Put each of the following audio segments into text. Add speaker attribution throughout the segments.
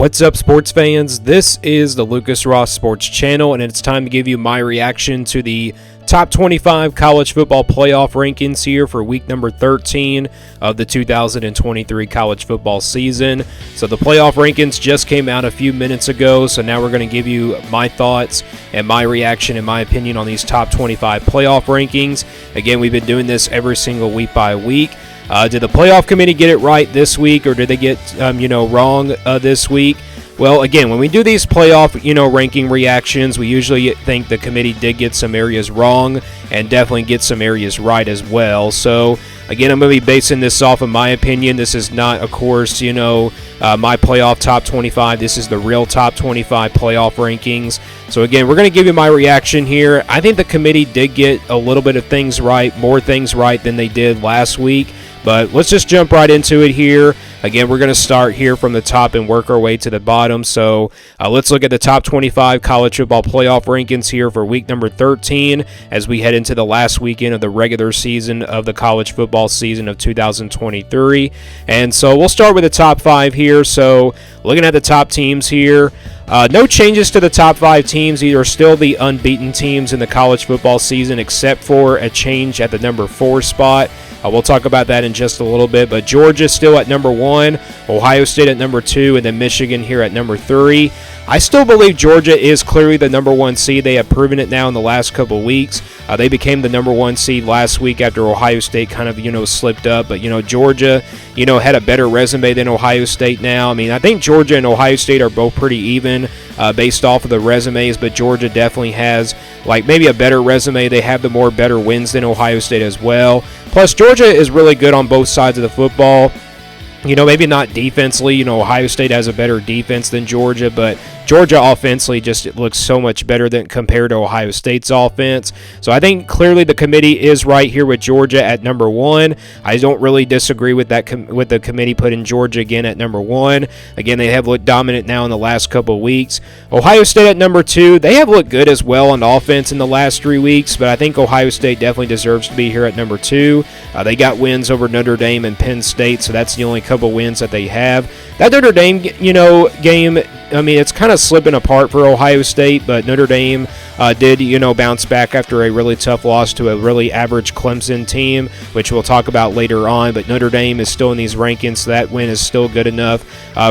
Speaker 1: What's up, sports fans? This is the Lucas Ross Sports Channel, and it's time to give you my reaction to the top 25 college football playoff rankings here for week number 13 of the 2023 college football season. So the playoff rankings just came out a few minutes ago, so now we're going to give you my thoughts and my reaction and my opinion on these top 25 playoff rankings. Again, we've been doing this every single week by week. Did the playoff committee get it right this week, or did they get wrong this week? Well, again, when we do these playoff ranking reactions, we usually think the committee did get some areas wrong and definitely get some areas right as well. So again, I'm going to be basing this off of my opinion. This is not, of course, my playoff top 25. This is the real top 25 playoff rankings. So again, we're going to give you my reaction here. I think the committee did get a little bit of things right, more things right than they did last week. But let's just jump right into it here. Again, we're going to start here from the top and work our way to the bottom. So let's look at the top 25 college football playoff rankings here for week number 13 as we head into the last weekend of the regular season of the college football season of 2023. And so we'll start with the top 5 here. So looking at the top teams here, no changes to the top 5 teams. These are still the unbeaten teams in the college football season, except for a change at the number 4 spot. We'll talk about that in just a little bit, but Georgia still at number 1, Ohio State at number 2, and then Michigan here at number 3. I still believe Georgia is clearly the number 1 seed. They have proven it now in the last couple weeks. They became the number 1 seed last week after Ohio State kind of, slipped up. But, Georgia, had a better resume than Ohio State now. I mean, I think Georgia and Ohio State are both pretty even based off of the resumes, but Georgia definitely has, maybe a better resume. They have the more better wins than Ohio State as well. Plus, Georgia is really good on both sides of the football. Maybe not defensively. Ohio State has a better defense than Georgia, but Georgia offensively just looks so much better than compared to Ohio State's offense. So I think clearly the committee is right here with Georgia at number 1. I don't really disagree with that with the committee putting Georgia again at number 1. Again, they have looked dominant now in the last couple of weeks. Ohio State at number 2. They have looked good as well on offense in the last 3 weeks, but I think Ohio State definitely deserves to be here at number 2. They got wins over Notre Dame and Penn State, so that's the only couple wins that they have. That Notre Dame, game, I mean, it's kind of slipping apart for Ohio State, but Notre Dame did, bounce back after a really tough loss to a really average Clemson team, which we'll talk about later on. But Notre Dame is still in these rankings, so that win is still good enough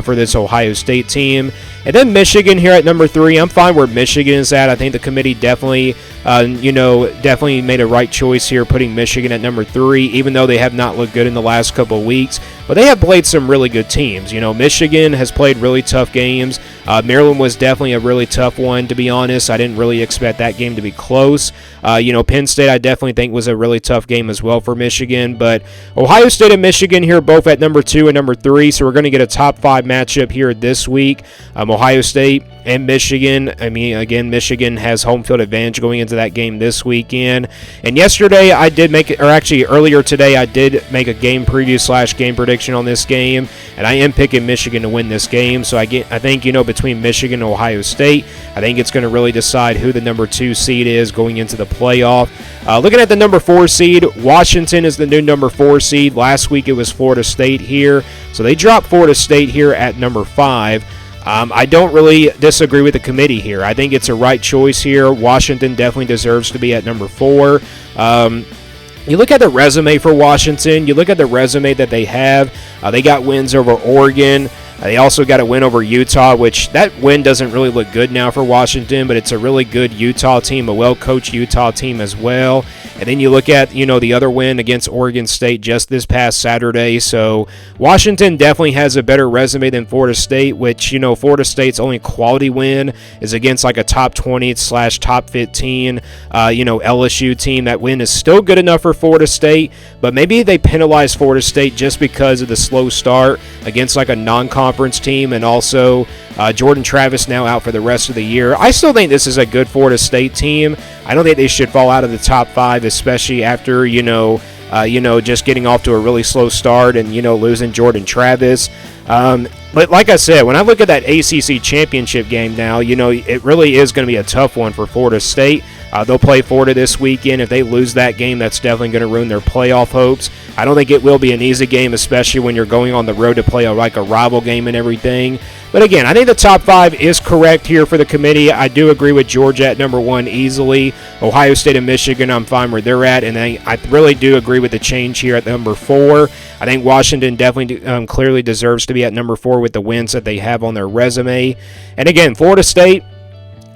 Speaker 1: for this Ohio State team. And then Michigan here at number 3. I'm fine where Michigan is at. I think the committee definitely, definitely made a right choice here, putting Michigan at number 3, even though they have not looked good in the last couple of weeks. But they have played some really good teams. Michigan has played really tough games. Maryland was definitely a really tough one, to be honest. I didn't really expect that game to be close. Penn State I definitely think was a really tough game as well for Michigan. But Ohio State and Michigan here both at number 2 and number 3. So we're going to get a top 5 matchup here this week. Ohio State and Michigan. I mean, again, Michigan has home field advantage going into that game this weekend. And yesterday I did make it, or actually earlier today I did make a game preview / game prediction on this game, and I am picking Michigan to win this game. So I think between Michigan and Ohio State, I think it's going to really decide who the number 2 seed is going into the playoff. Looking at the number 4 seed, Washington is the new number 4 seed. Last week it was Florida State here, so they dropped Florida State here at number 5. I don't really disagree with the committee here. I think it's a right choice here. Washington definitely deserves to be at number 4. You look at the resume for Washington. You look at the resume that they have. They got wins over Oregon. They also got a win over Utah, which that win doesn't really look good now for Washington, but it's a really good Utah team, a well-coached Utah team as well. And then you look at, the other win against Oregon State just this past Saturday. So Washington definitely has a better resume than Florida State, which, Florida State's only quality win is against a top 20 / top 15, LSU team. That win is still good enough for Florida State, but maybe they penalize Florida State just because of the slow start against a non-conference team, and also Jordan Travis now out for the rest of the year. I still think this is a good Florida State team. I don't think they should fall out of the top 5, especially after, just getting off to a really slow start and, losing Jordan Travis. But like I said, when I look at that ACC championship game now, it really is going to be a tough one for Florida State. They'll play Florida this weekend. If they lose that game, that's definitely going to ruin their playoff hopes. I don't think it will be an easy game, especially when you're going on the road to play a rival game and everything. But again, I think the top 5 is correct here for the committee. I do agree with Georgia at number 1 easily. Ohio State and Michigan, I'm fine where they're at. And I really do agree with the change here at number 4. I think Washington definitely clearly deserves to be at number 4 with the wins that they have on their resume. And again, Florida State,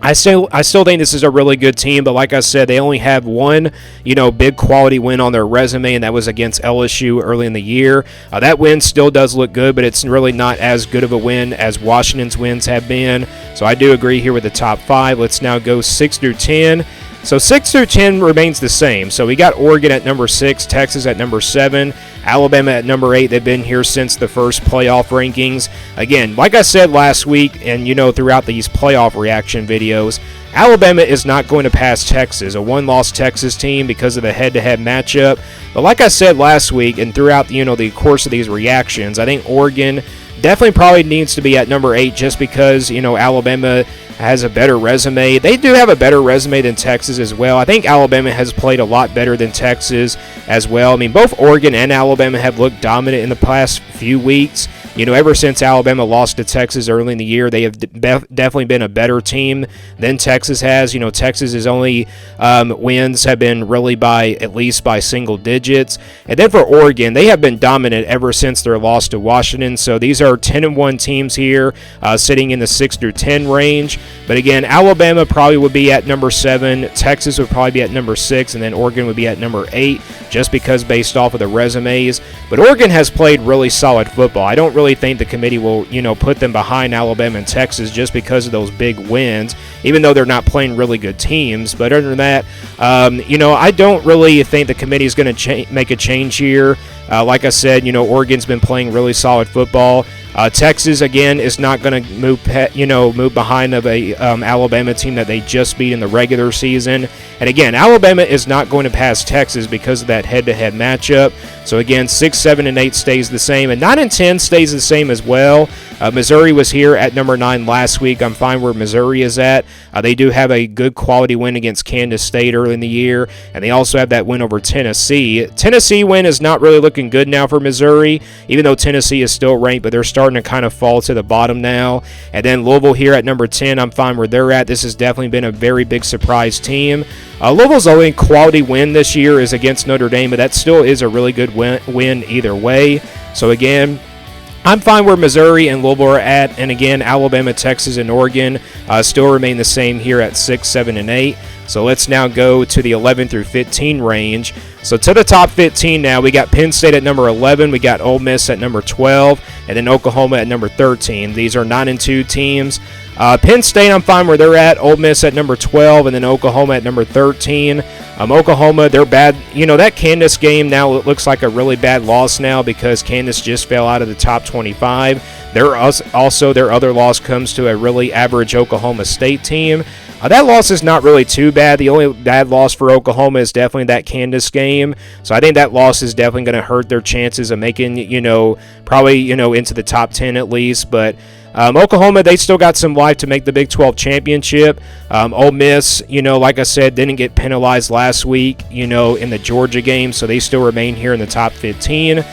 Speaker 1: I still think this is a really good team, but like I said, they only have one, big quality win on their resume, and that was against LSU early in the year. That win still does look good, but it's really not as good of a win as Washington's wins have been. So I do agree here with the top 5. Let's now go 6 through 10. So 6 through 10 remains the same. So we got Oregon at number 6, Texas at number 7, Alabama at number 8. They've been here since the first playoff rankings. Again, like I said last week, and throughout these playoff reaction videos, Alabama is not going to pass Texas, a one-loss Texas team, because of the head-to-head matchup. But like I said last week, and throughout the course of these reactions, I think Oregon definitely probably needs to be at number 8 just because, Alabama has a better resume. They do have a better resume than Texas as well. I think Alabama has played a lot better than Texas as well. I mean, both Oregon and Alabama have looked dominant in the past few weeks. Ever since Alabama lost to Texas early in the year, they have definitely been a better team than Texas has. Texas's only wins have been really at least by single digits. And then for Oregon, they have been dominant ever since their loss to Washington. So these are 10-1 teams here, sitting in the 6 through 10 range. But again, Alabama probably would be at number 7, Texas would probably be at number 6, and then Oregon would be at number 8, just because based off of the resumes. But Oregon has played really solid football. I don't really think the committee will, put them behind Alabama and Texas just because of those big wins, even though they're not playing really good teams. But other than that, I don't really think the committee is going to make a change here. Like I said, Oregon's been playing really solid football. Texas, again, is not going to move behind of a Alabama team that they just beat in the regular season. And again, Alabama is not going to pass Texas because of that head-to-head matchup. So again, 6, 7, and 8 stays the same, and 9 and 10 stays the same as well. Missouri was here at number 9 last week. I'm fine where Missouri is at. They do have a good quality win against Kansas State early in the year, and they also have that win over Tennessee. Tennessee win is not really looking good now for Missouri, even though Tennessee is still ranked, but they're starting to kind of fall to the bottom now. And then Louisville here at number 10, I'm fine where they're at. This has definitely been a very big surprise team. Louisville's only quality win this year is against Notre Dame, but that still is a really good win either way. So again, I'm fine where Missouri and Louisville are at, and again, Alabama, Texas, and Oregon still remain the same here at 6, 7, and 8. So let's now go to the 11 through 15 range. So to the top 15 now, we got Penn State at number 11, we got Ole Miss at number 12, and then Oklahoma at number 13. These are 9 and 2 teams. Penn State, I'm fine where they're at. Ole Miss at number 12, and then Oklahoma at number 13. Oklahoma, they're bad. That Kansas game now looks like a really bad loss now because Kansas just fell out of the top 25. Their other loss comes to a really average Oklahoma State team. That loss is not really too bad. The only bad loss for Oklahoma is definitely that Kansas game. So I think that loss is definitely going to hurt their chances of making, probably, into the top 10 at least. But Oklahoma, they still got some life to make the Big 12 championship. Ole Miss, like I said, didn't get penalized last week, in the Georgia game, so they still remain here in the top 15.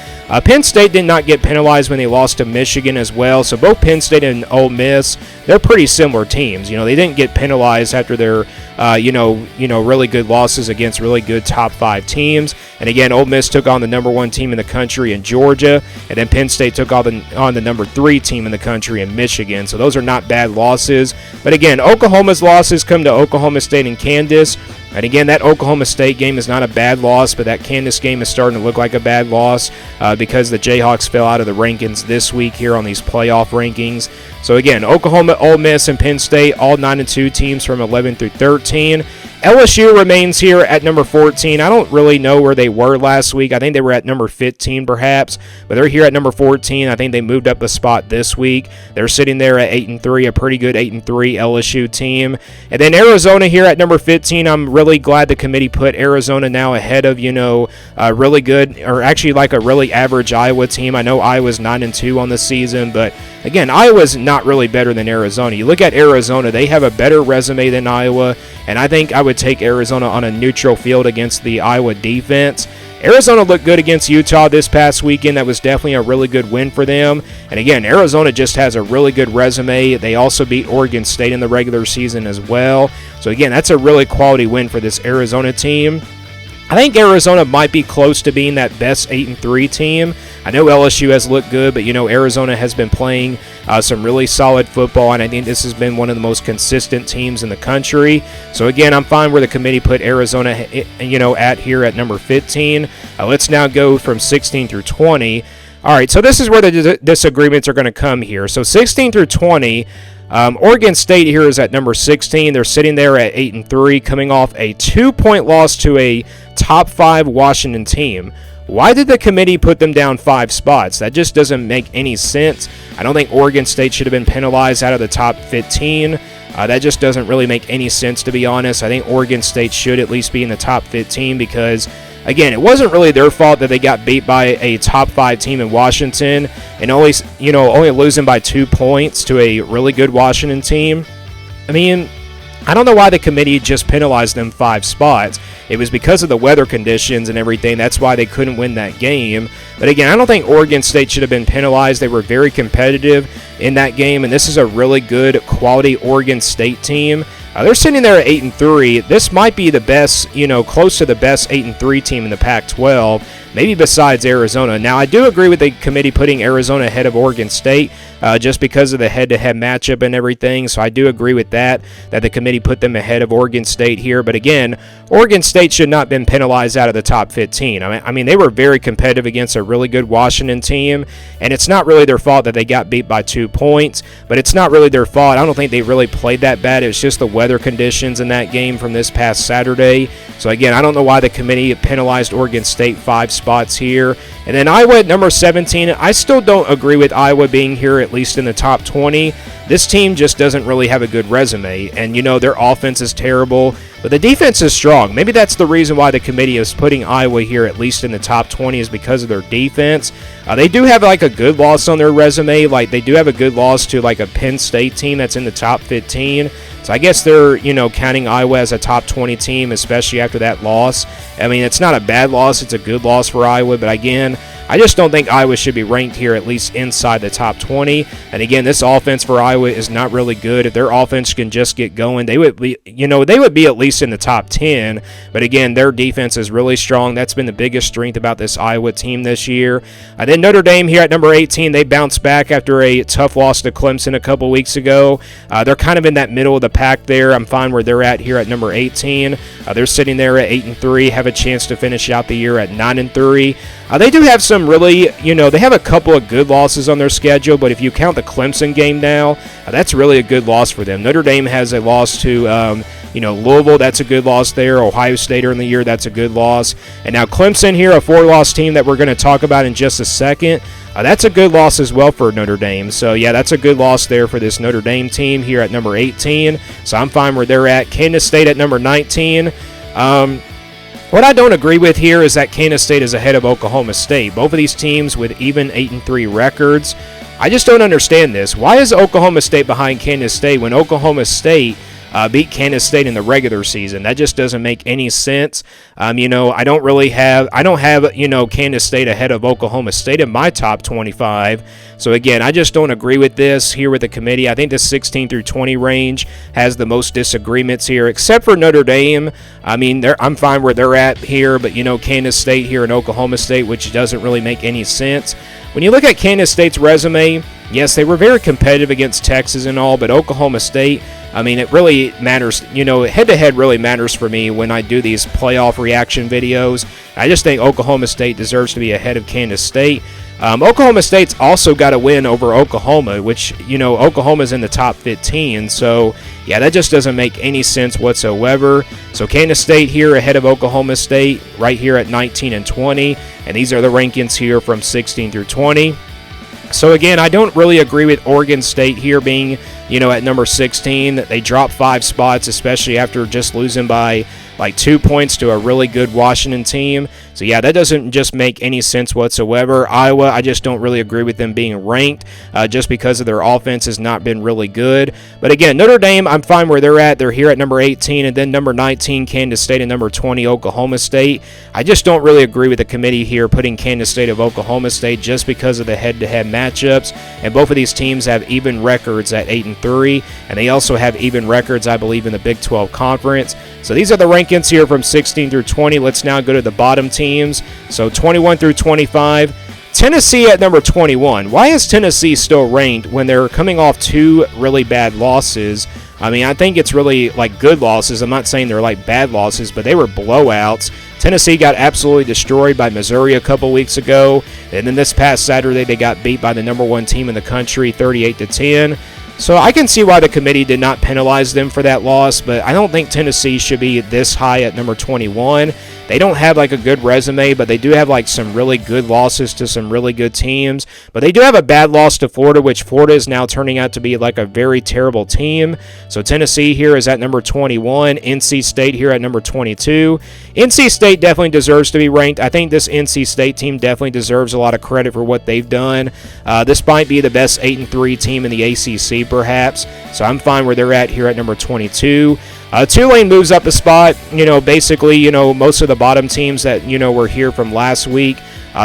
Speaker 1: Penn State did not get penalized when they lost to Michigan as well, so both Penn State and Ole Miss, they're pretty similar teams. They didn't get penalized after their, really good losses against really good top 5 teams. And again, Ole Miss took on the number 1 team in the country in Georgia, and then Penn State took on the number 3 team in the country in Michigan. So those are not bad losses. But again, Oklahoma's losses come to Oklahoma State and Kansas. And again, that Oklahoma State game is not a bad loss, but that Kansas game is starting to look like a bad loss because the Jayhawks fell out of the rankings this week here on these playoff rankings. So again, Oklahoma, Ole Miss, and Penn State, all 9 and 2 teams from 11 through 13. LSU remains here at number 14. I don't really know where they were last week. I think they were at number 15 perhaps, but they're here at number 14. I think they moved up a spot this week. They're sitting there at 8-3, a pretty good 8-3 LSU team. And then Arizona here at number 15. I'm really glad the committee put Arizona now ahead of, really good, or actually like a really average Iowa team. I know Iowa's 9-2 on the season, but again, Iowa's not really better than Arizona. You look at Arizona, they have a better resume than Iowa, and I think I would take Arizona on a neutral field against the Iowa defense. Arizona looked good against Utah this past weekend. That was definitely a really good win for them. And again, Arizona just has a really good resume. They also beat Oregon State in the regular season as well. So again, that's a really quality win for this Arizona team. I think Arizona might be close to being that best 8-3 team. I know LSU has looked good, but Arizona has been playing some really solid football, and I think this has been one of the most consistent teams in the country. So again, I'm fine where the committee put Arizona, at here at number 15. Let's now go from 16 through 20. All right, so this is where the disagreements are going to come here. So 16 through 20. Oregon State here is at number 16. They're sitting there at 8-3, coming off a 2-point loss to a top 5 Washington team. Why did the committee put them down 5 spots? That just doesn't make any sense. I don't think Oregon State should have been penalized out of the top 15. That just doesn't really make any sense, to be honest. I think Oregon State should at least be in the top 15 because, again, it wasn't really their fault that they got beat by a top 5 team in Washington and only losing by 2 points to a really good Washington team. I mean, I don't know why the committee just penalized them 5 spots. It was because of the weather conditions and everything. That's why they couldn't win that game. But again, I don't think Oregon State should have been penalized. They were very competitive in that game, and this is a really good quality Oregon State team. They're sitting there at 8-3. This might be the best, close to the best 8-3 team in the Pac-12, maybe besides Arizona. Now, I do agree with the committee putting Arizona ahead of Oregon State just because of the head-to-head matchup and everything. So I do agree with that the committee put them ahead of Oregon State here. But again, Oregon State should not have been penalized out of the top 15. I mean, they were very competitive against a really good Washington team, and it's not really their fault that they got beat by 2 points, but it's not really their fault. I don't think they really played that bad. It was just the weather conditions in that game from this past Saturday. So again, I don't know why the committee penalized Oregon State 5 spots here. And then Iowa at number 17. I still don't agree with Iowa being here at least in the top 20. This team just doesn't really have a good resume, and their offense is terrible, but the defense is strong. Maybe that's the reason why the committee is putting Iowa here at least in the top 20 is because of their defense. They do have like a good loss on their resume. Like they do have a good loss to like a Penn State team that's in the top 15. So I guess they're, counting Iowa as a top 20 team, especially after that loss. I mean, it's not a bad loss. It's a good loss for Iowa. But again, I just don't think Iowa should be ranked here at least inside the top 20. And again, this offense for Iowa is not really good. If their offense can just get going, they would be, they would be at least in the top 10. But again, their defense is really strong. That's been the biggest strength about this Iowa team this year. Then Notre Dame here at number 18. They bounced back after a tough loss to Clemson a couple weeks ago. They're kind of in that middle of the pack there. I'm fine where they're at here at number 18. They're sitting there at 8-3, have a chance to finish out the year at 9-3. They do have some really, they have a couple of good losses on their schedule, but if you count the Clemson game now, that's really a good loss for them. Notre Dame has a loss to, Louisville. That's a good loss there. Ohio State early in the year, that's a good loss. And now Clemson here, a 4-loss team that we're going to talk about in just a second. That's a good loss as well for Notre Dame. So, yeah, that's a good loss there for this Notre Dame team here at number 18. So I'm fine where they're at. Kansas State at number 19. What I don't agree with here is that Kansas State is ahead of Oklahoma State. Both of these teams with even 8-3 records. I just don't understand this. Why is Oklahoma State behind Kansas State when Oklahoma State beat Kansas State in the regular season? That just doesn't make any sense. I don't have Kansas State ahead of Oklahoma State in my top 25. So again, I just don't agree with this here with the committee. I think the 16 through 20 range has the most disagreements here, except for Notre Dame. I mean, I'm fine where they're at here, but Kansas State here and Oklahoma State, which doesn't really make any sense. When you look at Kansas State's resume, yes, they were very competitive against Texas and all, but Oklahoma State, I mean, it really matters. Head-to-head really matters for me when I do these playoff reaction videos. I just think Oklahoma State deserves to be ahead of Kansas State. Oklahoma State's also got a win over Oklahoma, which, Oklahoma's in the top 15. So, yeah, that just doesn't make any sense whatsoever. So, Kansas State here ahead of Oklahoma State, right here at 19 and 20. And these are the rankings here from 16 through 20. So, again, I don't really agree with Oregon State here being at number 16. They dropped 5 spots, especially after just losing by like 2 points to a really good Washington team. So yeah, that doesn't just make any sense whatsoever. Iowa, I just don't really agree with them being ranked just because of their offense has not been really good. But again, Notre Dame, I'm fine where they're at. They're here at number 18, and then number 19, Kansas State, and number 20, Oklahoma State. I just don't really agree with the committee here putting Kansas State of Oklahoma State just because of the head-to-head matchups. And both of these teams have even records at 8-3, and they also have even records, I believe, in the Big 12 Conference. So these are the rankings here from 16 through 20. Let's now go to the bottom teams. So 21 through 25. Tennessee at number 21. Why is Tennessee still ranked when they're coming off 2 really bad losses? I mean, I think it's really like good losses. I'm not saying they're like bad losses, but they were blowouts. Tennessee got absolutely destroyed by Missouri a couple weeks ago, and then this past Saturday they got beat by the number 1 team in the country, 38-10. So I can see why the committee did not penalize them for that loss, but I don't think Tennessee should be this high at number 21. They don't have like a good resume, but they do have like some really good losses to some really good teams. But they do have a bad loss to Florida, which Florida is now turning out to be like a very terrible team. So Tennessee here is at number 21. NC State here at number 22. NC State definitely deserves to be ranked. I think this NC State team definitely deserves a lot of credit for what they've done. This might be the best 8-3 team in the ACC, perhaps. So I'm fine where they're at here at number 22. Tulane moves up a spot. Basically, most of the bottom teams that, were here from last week,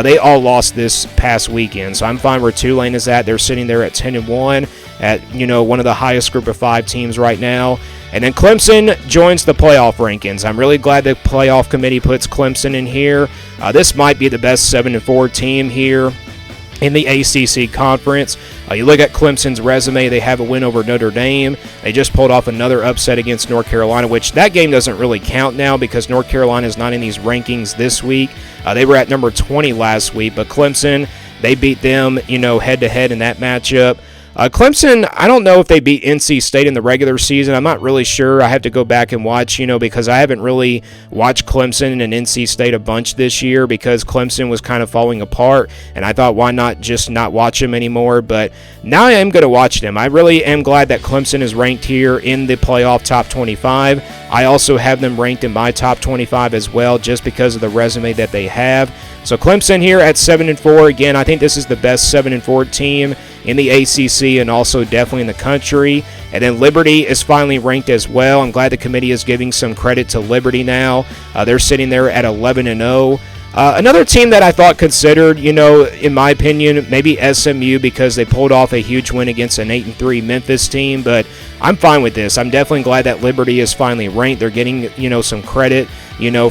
Speaker 1: they all lost this past weekend. So I'm fine where Tulane is at. They're sitting there at 10-1 at, one of the highest group of 5 teams right now. And then Clemson joins the playoff rankings. I'm really glad the playoff committee puts Clemson in here. This might be the best 7-4 team here in the ACC Conference. You look at Clemson's resume, they have a win over Notre Dame. They just pulled off another upset against North Carolina, which that game doesn't really count now because North Carolina is not in these rankings this week. They were at number 20 last week, but Clemson, they beat them, head-to-head in that matchup. Clemson, I don't know if they beat NC State in the regular season. I'm not really sure. I have to go back and watch, because I haven't really watched Clemson and NC State a bunch this year because Clemson was kind of falling apart, and I thought, why not just not watch them anymore? But now I am going to watch them. I really am glad that Clemson is ranked here in the playoff top 25. I also have them ranked in my top 25 as well just because of the resume that they have. So Clemson here at 7-4. Again, I think this is the best 7-4 team in the ACC and also definitely in the country. And then Liberty is finally ranked as well. I'm glad the committee is giving some credit to Liberty now. They're sitting there at 11-0. Another team that I thought considered, in my opinion, maybe SMU because they pulled off a huge win against an 8-3 Memphis team, but I'm fine with this. I'm definitely glad that Liberty is finally ranked. They're getting, some credit,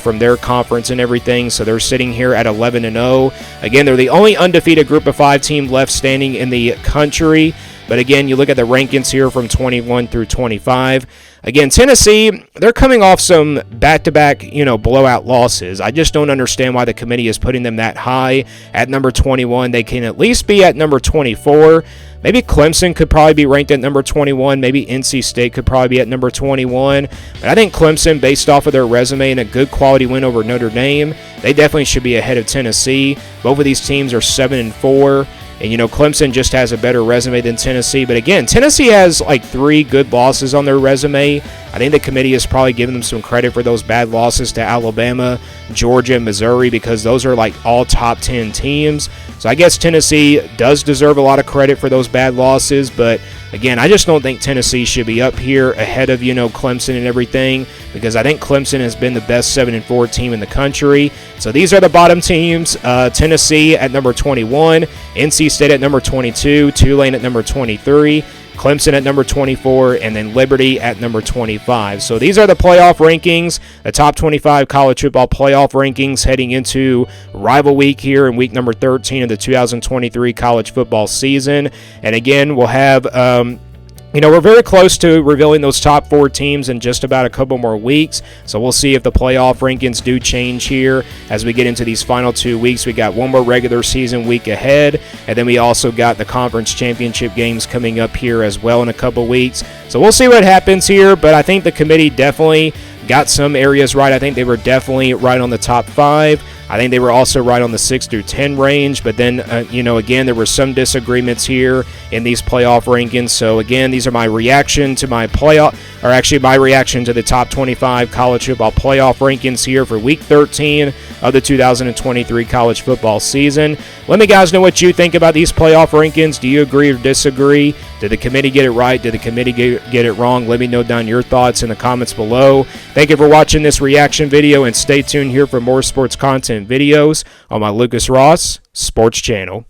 Speaker 1: from their conference and everything, so they're sitting here at 11-0. Again, they're the only undefeated group of 5 team left standing in the country, but again, you look at the rankings here from 21 through 25. Again, Tennessee, they're coming off some back-to-back, blowout losses. I just don't understand why the committee is putting them that high at number 21. They can at least be at number 24. Maybe Clemson could probably be ranked at number 21. Maybe NC State could probably be at number 21. But I think Clemson, based off of their resume and a good quality win over Notre Dame, they definitely should be ahead of Tennessee. Both of these teams are 7-4. And, Clemson just has a better resume than Tennessee. But, again, Tennessee has, 3 good losses on their resume. I think the committee is probably giving them some credit for those bad losses to Alabama, Georgia, and Missouri because those are, all top 10 teams. So I guess Tennessee does deserve a lot of credit for those bad losses. But, again, I just don't think Tennessee should be up here ahead of, Clemson and everything because I think Clemson has been the best 7-4 team in the country. So these are the bottom teams. Tennessee at number 21, NC State at number 22, Tulane at number 23, Clemson at number 24, and then Liberty at number 25. So these are the playoff rankings, the top 25 college football playoff rankings heading into rival week here in week number 13 of the 2023 college football season. And again, we'll have we're very close to revealing those top 4 teams in just about a couple more weeks, so we'll see if the playoff rankings do change here as we get into these final 2 weeks. We got one more regular season week ahead, and then we also got the conference championship games coming up here as well in a couple weeks. So we'll see what happens here, but I think the committee definitely got some areas right. I think they were definitely right on the top 5. I think they were also right on the 6 through 10 range, but then, again, there were some disagreements here in these playoff rankings. So, again, these are my reaction to my my reaction to the top 25 college football playoff rankings here for Week 13 of the 2023 college football season. Let me guys know what you think about these playoff rankings. Do you agree or disagree? Did the committee get it right? Did the committee get it wrong? Let me know down your thoughts in the comments below. Thank you for watching this reaction video, and stay tuned here for more sports content videos on my Lucas Ross Sports channel.